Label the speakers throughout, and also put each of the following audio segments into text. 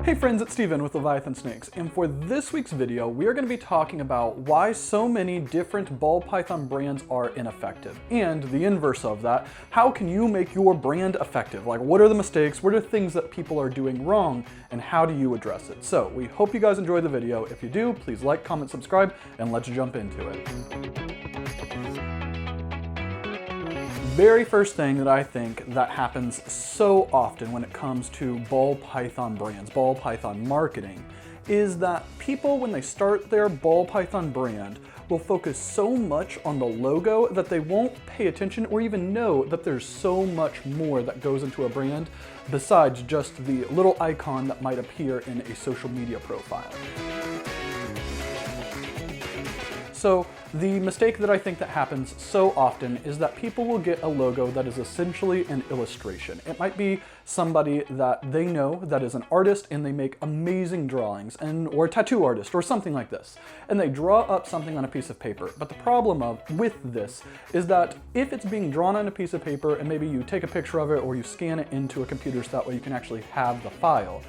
Speaker 1: Hey friends, it's Steven with Leviathan Snakes, and for this week's video, we are going to be talking about why so many different ball python brands are ineffective, and the inverse of that, how can you make your brand effective? Like, what are the mistakes, what are things that people are doing wrong, and how do you address it? So, we hope you guys enjoy the video. If you do, please like, comment, subscribe, and let's jump into it. Very first thing that I think that happens so often when it comes to ball python brands, ball python marketing, is that people, when they start their ball python brand, will focus so much on the logo that they won't pay attention or even know that there's so much more that goes into a brand besides just the little icon that might appear in a social media profile. So the mistake that I think that happens so often is that people will get a logo that is essentially an illustration. It might be somebody that they know that is an artist and they make amazing drawings, or a tattoo artist or something like this. And they draw up something on a piece of paper. But the problem with this is that if it's being drawn on a piece of paper and maybe you take a picture of it or you scan it into a computer so that way you can actually have the file,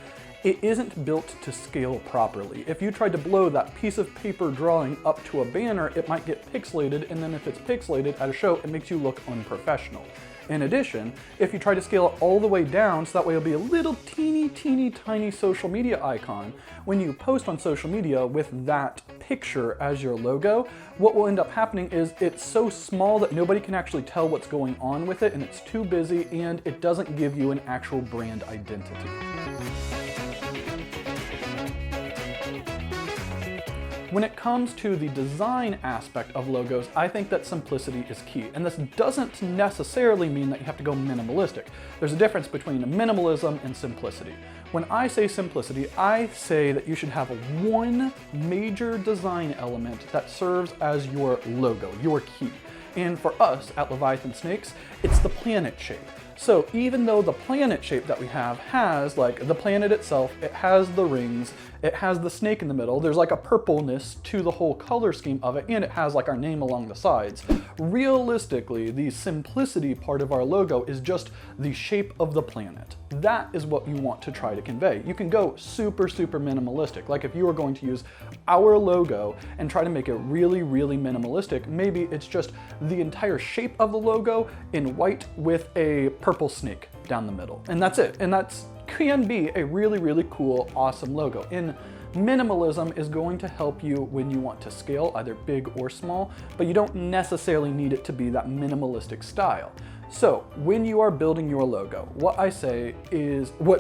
Speaker 1: it isn't built to scale properly. If you tried to blow that piece of paper drawing up to a banner, it might get pixelated, and then if it's pixelated at a show, it makes you look unprofessional. In addition, if you try to scale it all the way down, so that way it'll be a little teeny tiny social media icon, when you post on social media with that picture as your logo, what will end up happening is it's so small that nobody can actually tell what's going on with it, and it's too busy, and it doesn't give you an actual brand identity. When it comes to the design aspect of logos, I think that simplicity is key. And this doesn't necessarily mean that you have to go minimalistic. There's a difference between minimalism and simplicity. When I say simplicity, I say that you should have one major design element that serves as your logo, your key. And for us at Leviathan Snakes, it's the planet shape. So even though the planet shape that we have has, like, the planet itself, it has the rings, it has the snake in the middle, there's like a purpleness to the whole color scheme of it, and it has like our name along the sides. Realistically, the simplicity part of our logo is just the shape of the planet. That is what you want to try to convey. You can go super minimalistic. Like if you were going to use our logo and try to make it really minimalistic, maybe it's just the entire shape of the logo in white with a purple snake down the middle. And that's it. And that can be a really cool, awesome logo. And minimalism is going to help you when you want to scale, either big or small, but you don't necessarily need it to be that minimalistic style. So when you are building your logo, what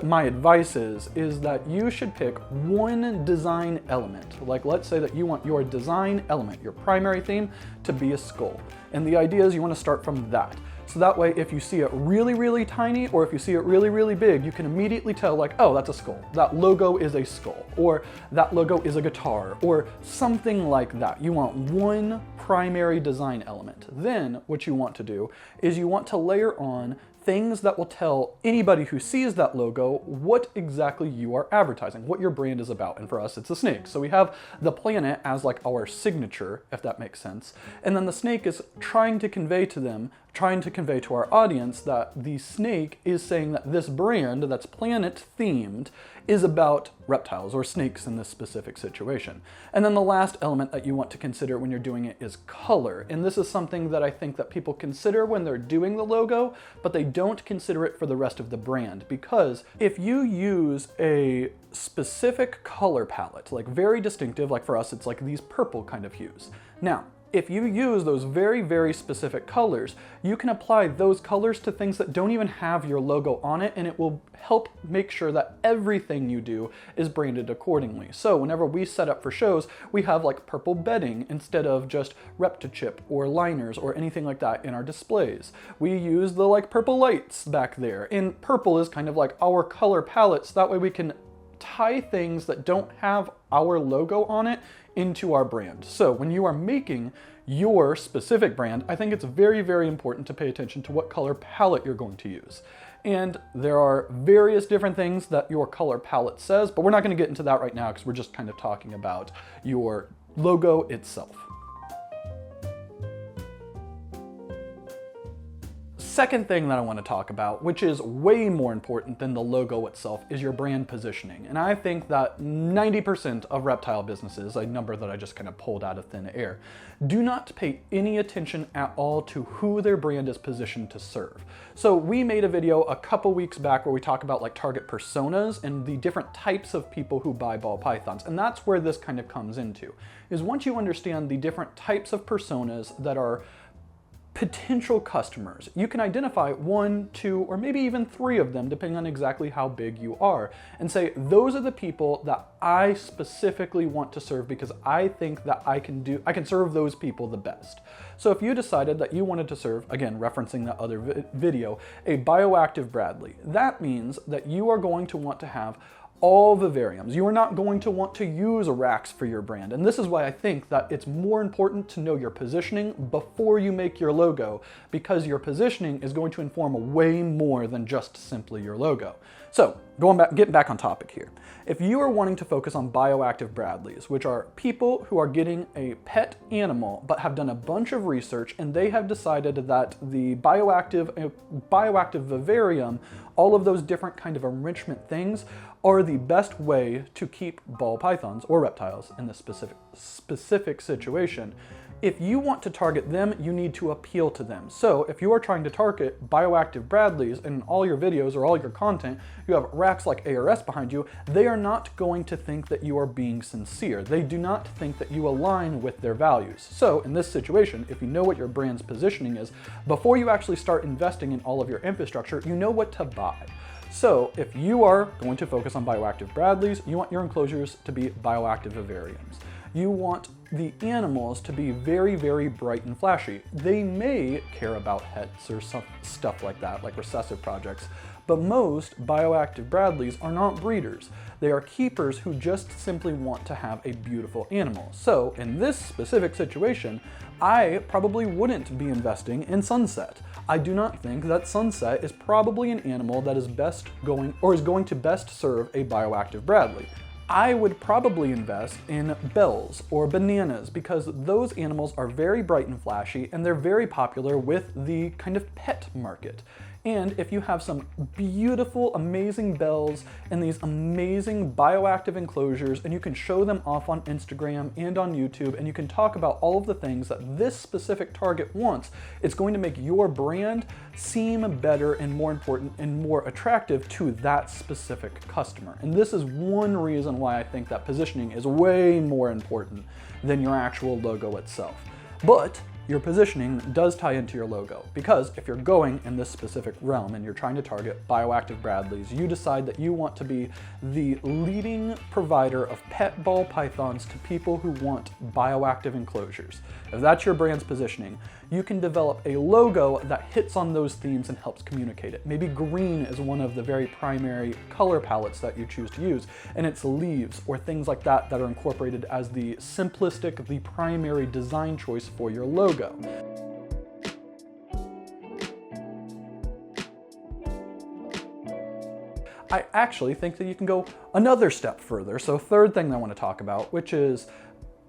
Speaker 1: my advice is that you should pick one design element. Like, let's say that you want your design element, your primary theme, to be a skull. And the idea is you want to start from that. So that way, if you see it really tiny, or if you see it really big, you can immediately tell, like, oh, that's a skull. That logo is a skull, or that logo is a guitar, or something like that. You want one primary design element. Then what you want to do is you want to layer on things that will tell anybody who sees that logo what exactly you are advertising, what your brand is about. And for us, it's a snake. So we have the planet as like our signature, if that makes sense. And then the snake is trying to convey to our audience that the snake is saying that this brand that's planet themed is about reptiles or snakes in this specific situation. And then the last element that you want to consider when you're doing it is color. And this is something that I think that people consider when they're doing the logo, but they don't consider it for the rest of the brand. Because if you use a specific color palette, like very distinctive, like for us, it's like these purple kind of hues. Now, if you use those very specific colors, you can apply those colors to things that don't even have your logo on it, and it will help make sure that everything you do is branded accordingly. So whenever we set up for shows, we have like purple bedding instead of just Reptile or liners or anything like that in our displays. We use the like purple lights back there, and purple is kind of like our color palette, so that way we can tie things that don't have our logo on it into our brand. So when you are making your specific brand, I think it's very important to pay attention to what color palette you're going to use. And there are various different things that your color palette says, but we're not going to get into that right now because we're just kind of talking about your logo itself. second thing that I want to talk about, which is way more important than the logo itself, is your brand positioning. And I think that 90% of reptile businesses, a number that I just kind of pulled out of thin air, do not pay any attention at all to who their brand is positioned to serve. So we made a video a couple weeks back where we talk about like target personas and the different types of people who buy ball pythons. And that's where this kind of comes into, is once you understand the different types of personas that are potential customers, you can identify 1, 2, or maybe even 3 of them, depending on exactly how big you are, and say, those are the people that I specifically want to serve because I think that I can serve those people the best. So if you decided that you wanted to serve, again, referencing that other video, a bioactive Bradley, that means that you are going to want to have all vivariums. You are not going to want to use racks for your brand. And this is why I think that it's more important to know your positioning before you make your logo, because your positioning is going to inform way more than just simply your logo. So getting back on topic here. If you are wanting to focus on bioactive Bradleys, which are people who are getting a pet animal but have done a bunch of research and they have decided that the bioactive vivarium, all of those different kind of enrichment things, are the best way to keep ball pythons or reptiles in this specific situation. If you want to target them, you need to appeal to them. So if you are trying to target bioactive Bradleys in all your videos or all your content, you have racks like ARS behind you, they are not going to think that you are being sincere. They do not think that you align with their values. So in this situation, if you know what your brand's positioning is, before you actually start investing in all of your infrastructure, you know what to buy. So if you are going to focus on bioactive Bradleys, you want your enclosures to be bioactive vivariums. You want the animals to be very, very bright and flashy. They may care about pets or stuff like that, like recessive projects, but most bioactive Bradleys are not breeders. They are keepers who just simply want to have a beautiful animal. So in this specific situation, I probably wouldn't be investing in Sunset. I do not think that Sunset is probably an animal that is going to best serve a bioactive Bradley. I would probably invest in bells or bananas because those animals are very bright and flashy and they're very popular with the kind of pet market. And if you have some beautiful, amazing bells and these amazing bioactive enclosures, and you can show them off on Instagram and on YouTube, and you can talk about all of the things that this specific target wants, it's going to make your brand seem better and more important and more attractive to that specific customer. And this is one reason why I think that positioning is way more important than your actual logo itself. But your positioning does tie into your logo, because if you're going in this specific realm and you're trying to target bioactive Bradleys, you decide that you want to be the leading provider of pet ball pythons to people who want bioactive enclosures. If that's your brand's positioning, you can develop a logo that hits on those themes and helps communicate it. Maybe green is one of the very primary color palettes that you choose to use, and it's leaves or things like that that are incorporated as the simplistic, the primary design choice for your logo. I actually think that you can go another step further. So third thing I want to talk about, which is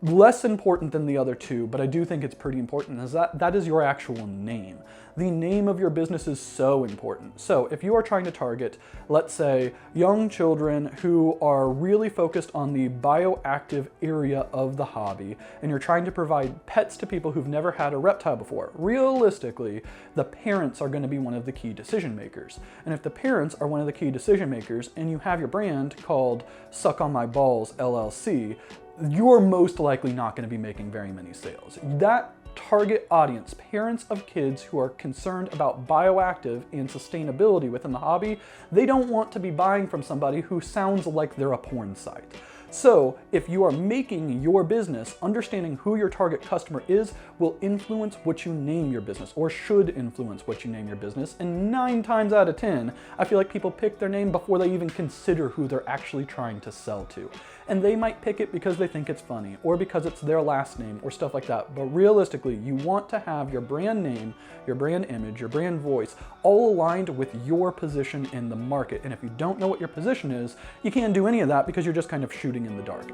Speaker 1: less important than the other two, but I do think it's pretty important, is that is your actual name. The name of your business is so important. So if you are trying to target, let's say, young children who are really focused on the bioactive area of the hobby, and you're trying to provide pets to people who've never had a reptile before, realistically, the parents are going to be one of the key decision makers. And if the parents are one of the key decision makers, and you have your brand called Suck on My Balls LLC, you're most likely not going to be making very many sales. That target audience, parents of kids who are concerned about bioactive and sustainability within the hobby, they don't want to be buying from somebody who sounds like they're a porn site. So if you are making your business, understanding who your target customer is will influence what you name your business, or should influence what you name your business. And 9 times out of 10, I feel like people pick their name before they even consider who they're actually trying to sell to. And they might pick it because they think it's funny, or because it's their last name, or stuff like that. But realistically, you want to have your brand name, your brand image, your brand voice, all aligned with your position in the market. And if you don't know what your position is, you can't do any of that because you're just kind of shooting in the dark.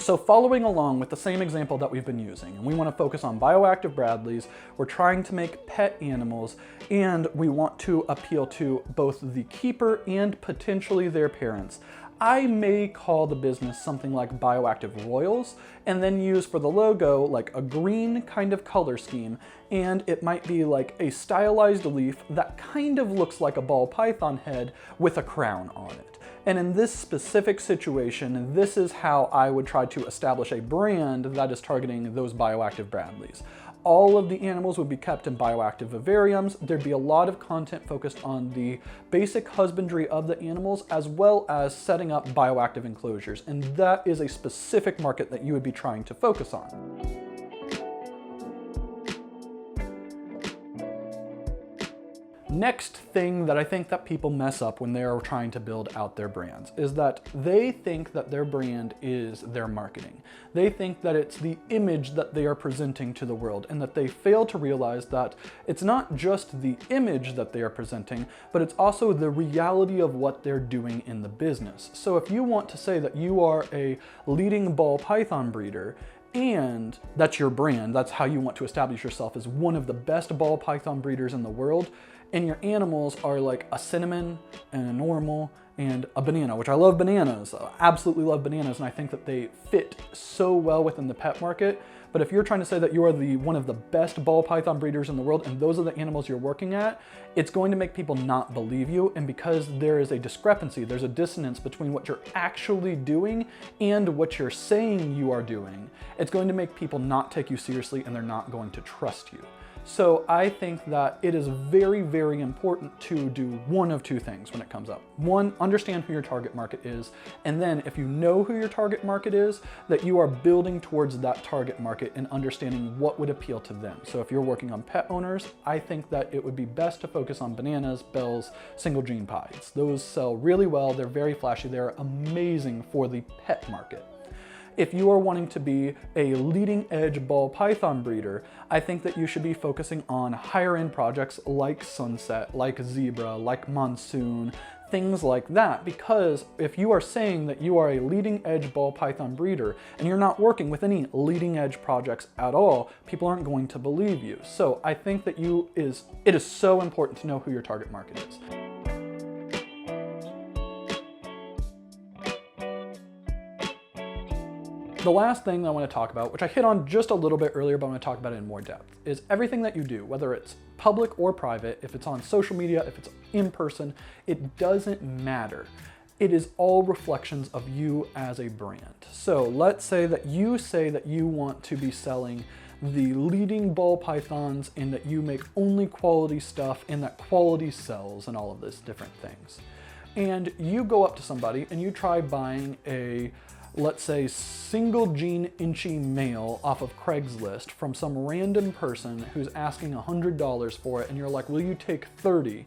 Speaker 1: So following along with the same example that we've been using, and we want to focus on bioactive Bradleys, we're trying to make pet animals, and we want to appeal to both the keeper and potentially their parents. I may call the business something like Bioactive Royals, and then use for the logo like a green kind of color scheme, and it might be like a stylized leaf that kind of looks like a ball python head with a crown on it. And in this specific situation, this is how I would try to establish a brand that is targeting those bioactive Bradleys. All of the animals would be kept in bioactive vivariums. There'd be a lot of content focused on the basic husbandry of the animals, as well as setting up bioactive enclosures. And that is a specific market that you would be trying to focus on. Next thing that I think that people mess up when they are trying to build out their brands is that they think that their brand is their marketing. They think that it's the image that they are presenting to the world, and that they fail to realize that it's not just the image that they are presenting, but it's also the reality of what they're doing in the business. So if you want to say that you are a leading ball python breeder, and that's your brand, that's how you want to establish yourself as one of the best ball python breeders in the world, and your animals are like a cinnamon and a normal and a banana, which I love bananas. I absolutely love bananas, and I think that they fit so well within the pet market. But if you're trying to say that you are one of the best ball python breeders in the world and those are the animals you're working at, it's going to make people not believe you. And because there is a discrepancy, there's a dissonance between what you're actually doing and what you're saying you are doing, it's going to make people not take you seriously, and they're not going to trust you. So I think that it is very, very important to do one of two things when it comes up. One, understand who your target market is, and then if you know who your target market is, that you are building towards that target market and understanding what would appeal to them. So if you're working on pet owners, I think that it would be best to focus on bananas, bells, single gene pies. Those sell really well, they're very flashy, they're amazing for the pet market. If you are wanting to be a leading edge ball python breeder, I think that you should be focusing on higher end projects like Sunset, like Zebra, like Monsoon, things like that. Because if you are saying that you are a leading edge ball python breeder and you're not working with any leading edge projects at all, people aren't going to believe you. So I think that it is so important to know who your target market is. The last thing I want to talk about, which I hit on just a little bit earlier, but I'm going to talk about it in more depth, is everything that you do, whether it's public or private, if it's on social media, if it's in person, it doesn't matter. It is all reflections of you as a brand. So let's say that you want to be selling the leading ball pythons and that you make only quality stuff and that quality sells and all of these different things. And you go up to somebody and you try buying a, let's say, single gene inchy male off of Craigslist from some random person who's asking $100 for it, and you're like, will you take 30?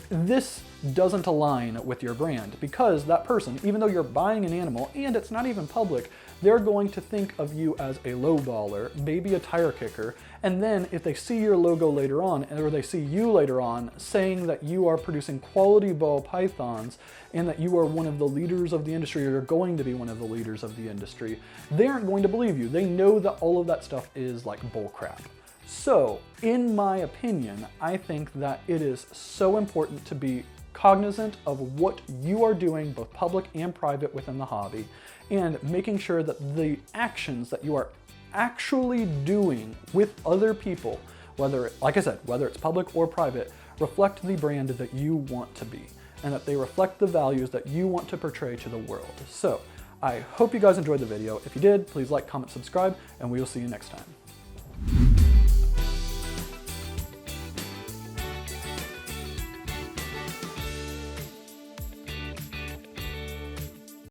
Speaker 1: This doesn't align with your brand, because that person, even though you're buying an animal and it's not even public, they're going to think of you as a lowballer, maybe a tire kicker, and then if they see your logo later on, or they see you later on saying that you are producing quality ball pythons and that you are one of the leaders of the industry, or you're going to be one of the leaders of the industry, they aren't going to believe you. They know that all of that stuff is like bull crap. So, in my opinion, I think that it is so important to be cognizant of what you are doing, both public and private, within the hobby, and making sure that the actions that you are actually doing with other people, whether, like I said, whether it's public or private, reflect the brand that you want to be, and that they reflect the values that you want to portray to the world. So, I hope you guys enjoyed the video. If you did, please like, comment, subscribe, and we will see you next time.